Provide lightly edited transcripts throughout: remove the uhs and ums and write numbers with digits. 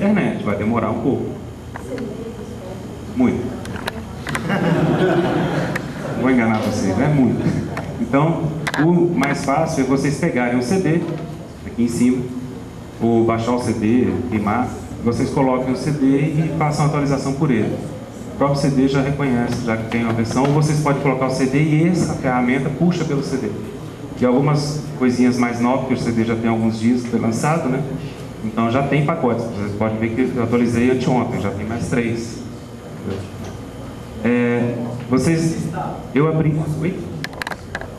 internet, vai demorar um pouco. Muito. Não vou enganar vocês, não é muito. Então, o mais fácil é vocês pegarem o CD, aqui em cima, ou baixar o CD, queimar, vocês coloquem o CD e façam a atualização por ele. O próprio CD já reconhece, já que tem uma versão, ou vocês podem colocar o CD e essa ferramenta puxa pelo CD. E algumas coisinhas mais novas, que o CD já tem alguns dias que foi lançado, né? Então já tem pacotes. Vocês podem ver que eu atualizei anteontem, já tem mais 3.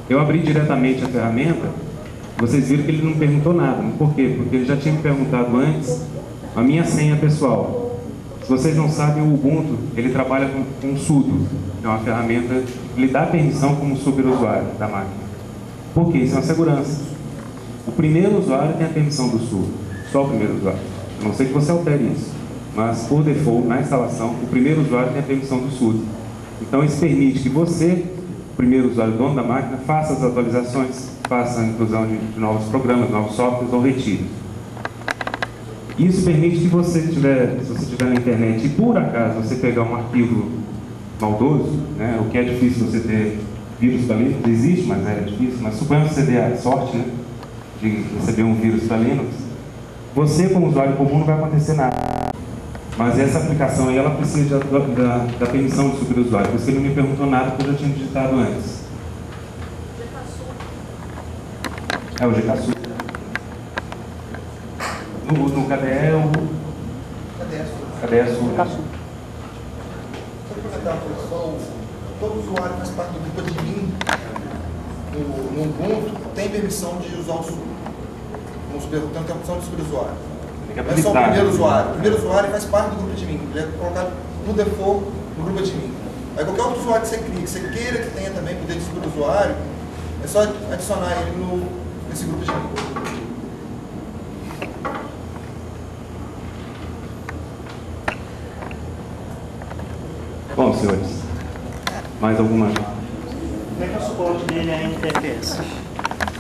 Eu abri diretamente a ferramenta, vocês viram que ele não perguntou nada. Por quê? Porque ele já tinha me perguntado antes a minha senha pessoal. Se vocês não sabem, o Ubuntu, ele trabalha com sudo. É uma ferramenta que lhe dá permissão como superusuário da máquina. Por quê? Isso é uma segurança. O primeiro usuário tem a permissão do sudo. Só o primeiro usuário. A não ser que você altere isso. Mas, por default, na instalação, o primeiro usuário tem a permissão do sudo. Então, isso permite que você, o primeiro usuário, dono da máquina, faça as atualizações, faça a inclusão de novos programas, novos softwares ou retire. Isso permite que você se você estiver na internet e por acaso você pegar um arquivo maldoso, né, o que é difícil você ter vírus para Linux, existe, mas é difícil, mas suponhamos que você dê a sorte, né, de receber um vírus para Linux, você como usuário comum não vai acontecer nada. Mas essa aplicação aí, ela precisa da permissão do superusuário. Por isso que ele não me perguntou nada, porque eu já tinha digitado antes. É o GKSU. No KDE é o... KDE-SU. Todo usuário que faz parte do grupo admin no Ubuntu tem permissão de usar o SU. Vamos supor, tem a opção de superusuário. Não é só o primeiro usuário. O primeiro usuário faz parte do grupo admin. Ele é colocado no default no grupo admin. Aí qualquer outro usuário que você crie, que você queira que tenha também poder de superusuário, é só adicionar ele nesse grupo admin. Bom, senhores, mais alguma? Como é que é o suporte dele a NTFS?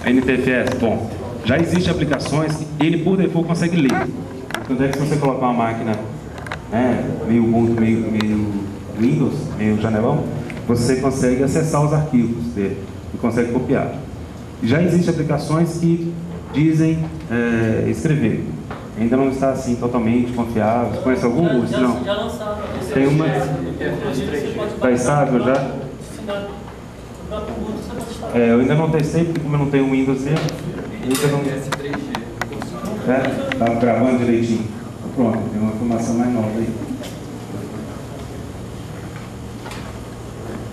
A NTFS, bom, já existem aplicações que ele por default consegue ler. Tanto é que se você colocar uma máquina, né, meio Ubuntu, meio Windows, meio janelão, você consegue acessar os arquivos dele e consegue copiar. Já existem aplicações que dizem escrever. Ainda não está assim totalmente confiável. Você conhece algum? Não. Já lançaram. Tem uma. Está estável já? Eu ainda não testei, porque como eu não tenho Windows mesmo, ainda não. Está gravando direitinho. Pronto, tem uma informação mais nova aí.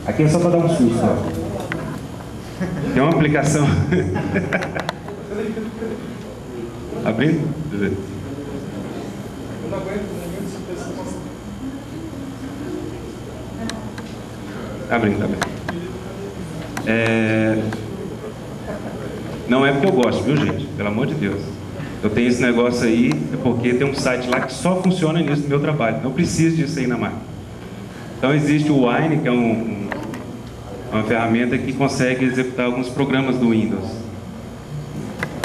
Aqui é só para dar um susto, ó. Tem uma aplicação. Abrindo? Deixa eu ver. Eu não aguento muito esse pessoal. Abrindo. Não é porque eu gosto, viu, gente? Pelo amor de Deus. Eu tenho esse negócio aí, é porque tem um site lá que só funciona nisso no meu trabalho. Não preciso disso aí na máquina. Então existe o Wine, que é uma ferramenta que consegue executar alguns programas do Windows.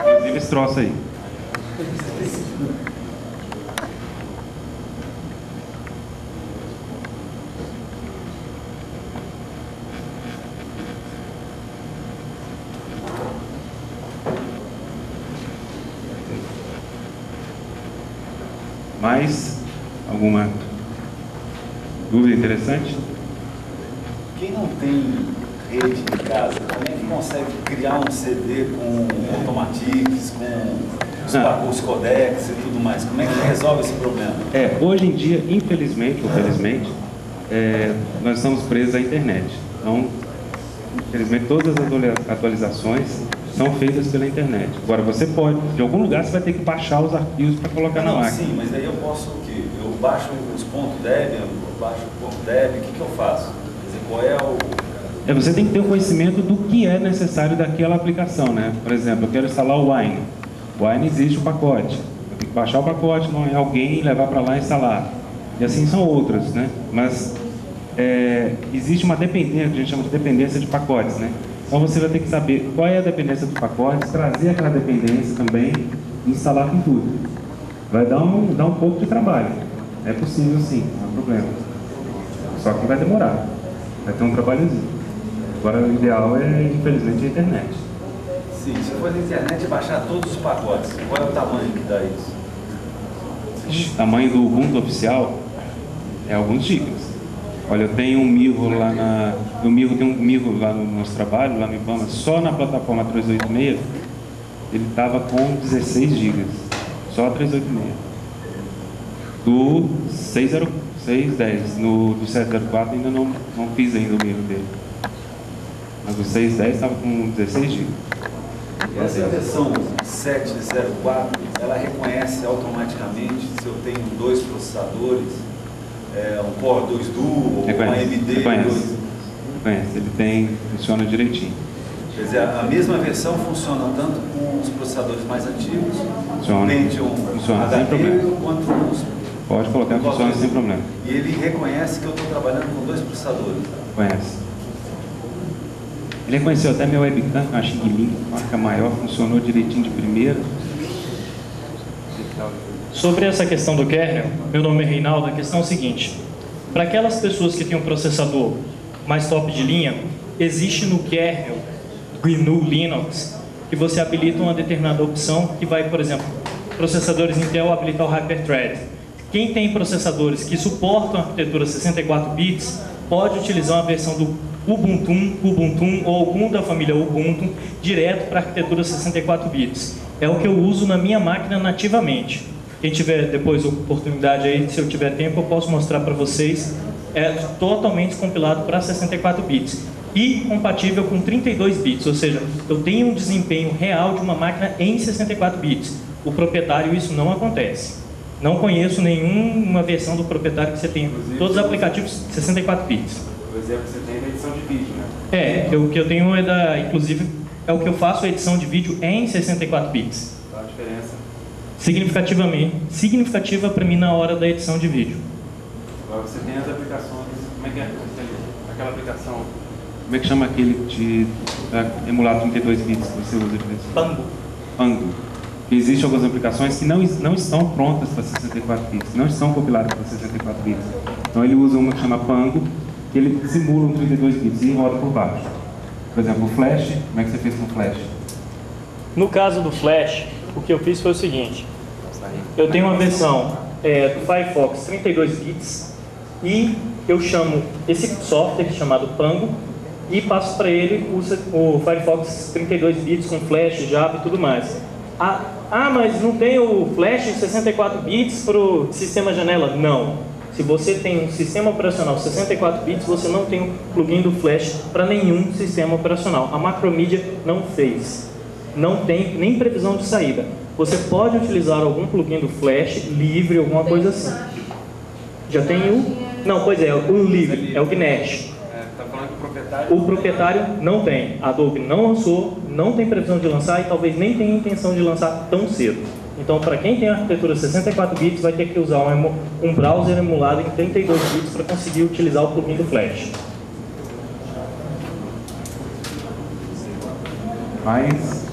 Inclusive esse troço aí. Mais alguma dúvida interessante? Quem não tem rede em casa, como é que consegue criar um CD com automatics, com os codecs e tudo mais? Como é que resolve esse problema? Hoje em dia, infelizmente ou felizmente, nós estamos presos à internet. Então, infelizmente, todas as atualizações são feitas pela internet. Agora, você pode, de algum lugar, você vai ter que baixar os arquivos para colocar na máquina. Sim, mas daí eu posso o quê? Eu baixo os .deb, eu baixo o .deb, o que eu faço? Quer dizer, qual é o... Você tem que ter o conhecimento do que é necessário daquela aplicação, né? Por exemplo, eu quero instalar o Wine. O Wine existe o pacote. Eu tenho que baixar o pacote, não é alguém levar para lá e instalar. E assim são outras, né? Mas existe uma dependência, que a gente chama de dependência de pacotes, né? Então você vai ter que saber qual é a dependência do pacote, trazer aquela dependência também e instalar com tudo. Vai dar um pouco de trabalho. É possível sim, não há problema. Só que vai demorar. Vai ter um trabalhozinho. Agora o ideal é, infelizmente, a internet. Sim, se for na internet baixar todos os pacotes, qual é o tamanho que dá isso? O tamanho do Ubuntu oficial é alguns gigas. Olha, eu tenho um Mivo lá tem um Mivo lá no nosso trabalho, lá no IBAMA, só na plataforma 386, ele estava com 16 gigas. Só a 386. Do 610, do 704 ainda não fiz ainda o Mivo dele. Mas o 610 estava com 16 gigas. Essa versão 704, ela reconhece automaticamente se eu tenho 2 processadores, um Core 2 Duo, uma AMD 2. Reconhece, funciona direitinho. Quer dizer, a mesma versão funciona tanto com os processadores mais antigos, funciona sem problema. Quanto os... Pode colocar, funciona sem problema. E ele reconhece que eu estou trabalhando com 2 processadores. Conhece. Ele reconheceu até minha webcam, uma Xing Ling, marca maior, funcionou direitinho de primeira. Sobre essa questão do kernel, meu nome é Reinaldo, a questão é o seguinte: para aquelas pessoas que têm um processador mais top de linha, existe no kernel GNU Linux que você habilita uma determinada opção que vai, por exemplo, processadores Intel habilitar o Hyper-Thread. Quem tem processadores que suportam a arquitetura 64 bits pode utilizar uma versão do Ubuntu ou algum da família Ubuntu direto para a arquitetura 64 bits. É o que eu uso na minha máquina nativamente. Quem tiver depois oportunidade aí, se eu tiver tempo, eu posso mostrar para vocês. É totalmente compilado para 64 bits e compatível com 32 bits, ou seja, eu tenho um desempenho real de uma máquina em 64 bits. O proprietário, isso não acontece. Não conheço nenhuma versão do proprietário que você tenha. Todos os aplicativos 64 bits. O exemplo que você tem é da edição de vídeo, né? O que eu tenho inclusive, é o que eu faço, a edição de vídeo em 64 bits. Qual a diferença? Significativa para mim na hora da edição de vídeo. Agora você tem as aplicações, como é que é? Aquela aplicação, como é que chama aquele para emular 32 bits que você usa de vez? Pango. Existem algumas aplicações que não estão prontas para 64 bits, não estão compiladas para 64 bits. Então ele usa uma que chama Pango, que ele simula um 32 bits e roda por baixo. Por exemplo, o Flash, como é que você fez com o Flash? No caso do Flash, o que eu fiz foi o seguinte: eu tenho uma versão do Firefox 32 bits e eu chamo esse software chamado Pango e passo para ele o Firefox 32 bits com Flash, Java e tudo mais. Mas não tem o Flash 64 bits para o sistema janela? Não. Se você tem um sistema operacional 64 bits, você não tem um plugin do Flash para nenhum sistema operacional. A Macromedia não fez. Não tem nem previsão de saída. Você pode utilizar algum plugin do Flash livre, alguma coisa assim. Já tem o... Não, pois é, o livre, é o Gnash. Está falando que o proprietário... O proprietário não tem. A Adobe não lançou, não tem previsão de lançar e talvez nem tenha intenção de lançar tão cedo. Então, para quem tem arquitetura 64 bits, vai ter que usar um browser emulado em 32 bits para conseguir utilizar o plugin do Flash. Mas...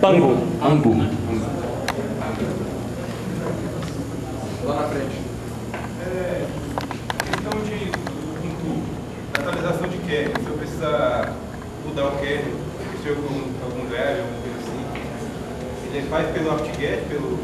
Pango. Lá na frente. Questão de Ubuntu, atualização de kernel. Se eu precisar mudar o kernel, se eu algum drive, alguma coisa assim, ele faz pelo apt-get, pelo